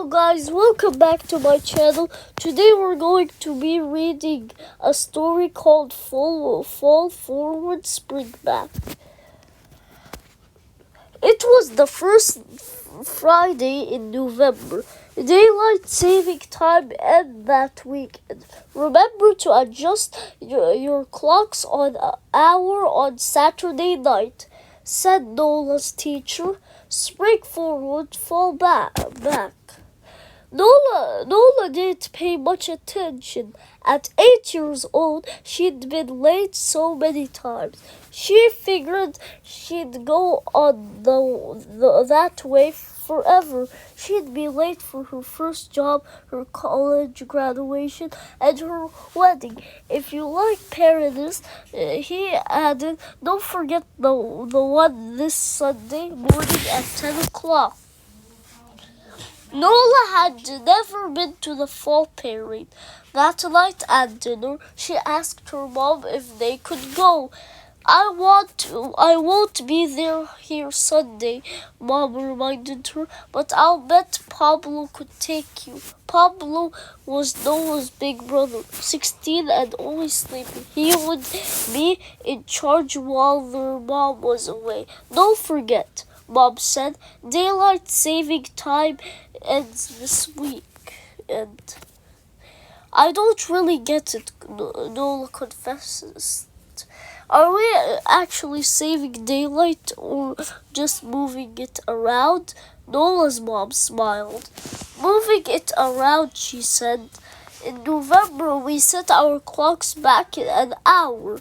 Hello guys, welcome back to my channel. Today we're going to be reading a story called Fall Forward, Spring Back. It was the first Friday in November. Daylight saving time ended that weekend. Remember to adjust your clocks on an hour on Saturday night, said Nola's teacher. Spring forward, fall back. Nola didn't pay much attention. At 8 years old, she'd been late so many times. She figured she'd go on that way forever. She'd be late for her first job, her college graduation, and her wedding. If you like Paradise, he added, don't forget the one this Sunday morning at 10 o'clock. Nola had never been to the fall parade. That night at dinner, she asked her mom if they could go. I won't be here Sunday, Mom reminded her, but I'll bet Pablo could take you. Pablo was Nola's big brother, 16 and always sleeping. He would be in charge while their mom was away. Don't forget, Mom said, daylight saving time ends this week. And I don't really get it, Nola confesses. Are we actually saving daylight or just moving it around? Nola's mom smiled. Moving it around, she said. In November, we set our clocks back an hour,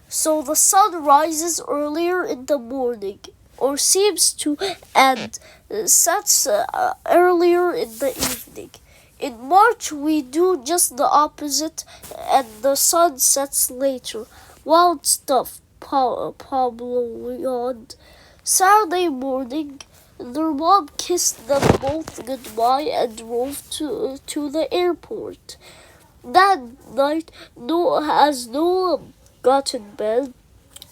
so the sun rises earlier in the morning, or seems to, and sets earlier in the evening. In March, we do just the opposite, and the sun sets later. Wild stuff, Pablo yawned. Saturday morning, their mom kissed them both goodbye and drove to the airport. That night, as Nola got in bed,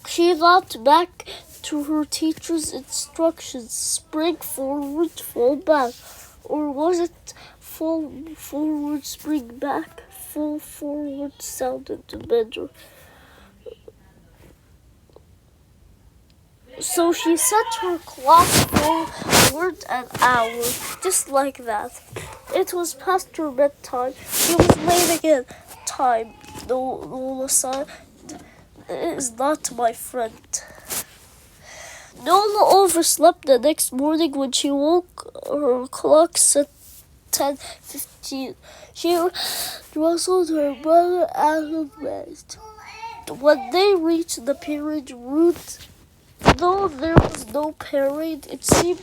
she thought back to her teacher's instructions. Spring forward, fall back. Or was it fall forward, spring back? Fall forward sounded better. So she set her clock forward an hour, just like that. It was past her bedtime. She was late again. Time, Nola sighed, is not my friend. Nola overslept the next morning. When she woke, her clock set 10:15. She rustled her brother out of bed. When they reached the parade route, though there was no parade, it seemed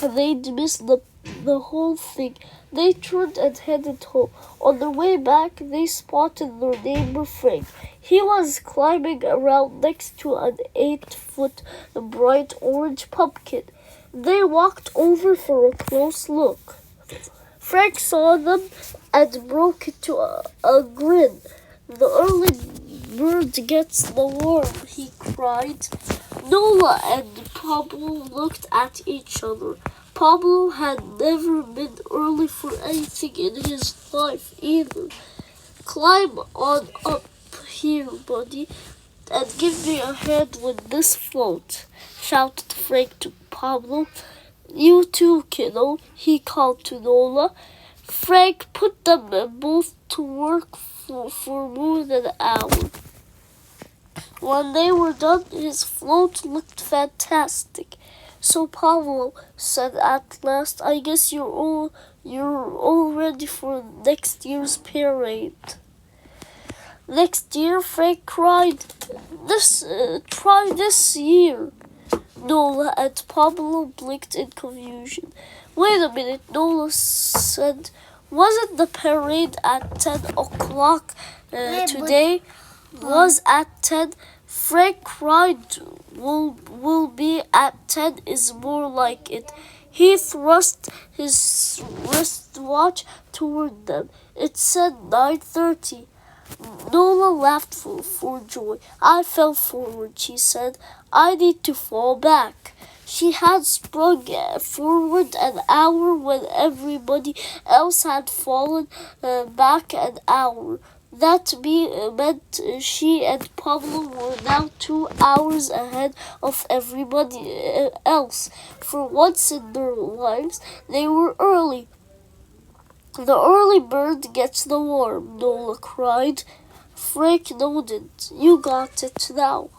they'd missed the whole thing. They turned and headed home. On their way back, they spotted their neighbor Frank. He was climbing around next to an 8-foot bright orange pumpkin. They walked over for a close look. Frank saw them and broke into a grin. The early bird gets the worm, he cried. Nola and Pablo looked at each other. Pablo had never been early for anything in his life either. Climb on up here, buddy, and give me a hand with this float, shouted Frank to Pablo. You too, kiddo, he called to Nola. Frank put them both to work for more than an hour. When they were done, his float looked fantastic. So Pablo said at last, I guess you're all ready for next year's parade. Next year, Frank cried. Try this year. Nola and Pablo blinked in confusion. Wait a minute, Nola said. Wasn't the parade at 10 o'clock today? Was at 10. Frank cried, will be at 10 is more like it. He thrust his wristwatch toward them. It said 9:30. Nola laughed for joy. I fell forward, she said. I need to fall back. She had sprung forward an hour when everybody else had fallen back an hour. That meant she and Pablo were now 2 hours ahead of everybody else. For once in their lives, they were early. The early bird gets the worm, Nola cried. Frank nodded. You got it now,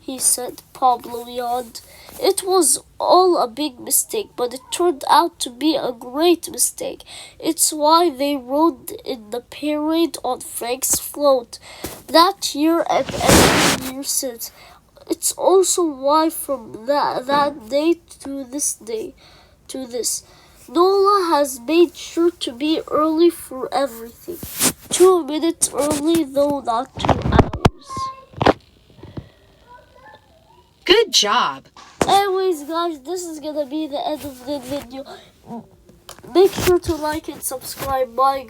he said. Pablo yawned. It was all a big mistake, but it turned out to be a great mistake. It's why they rode in the parade on Frank's float that year and every year since. It's also why from that day to this, Nola has made sure to be early for everything. 2 minutes early, though not 2 hours. Good job. Anyways, guys, this is gonna be the end of the video. Make sure to like and subscribe. Bye.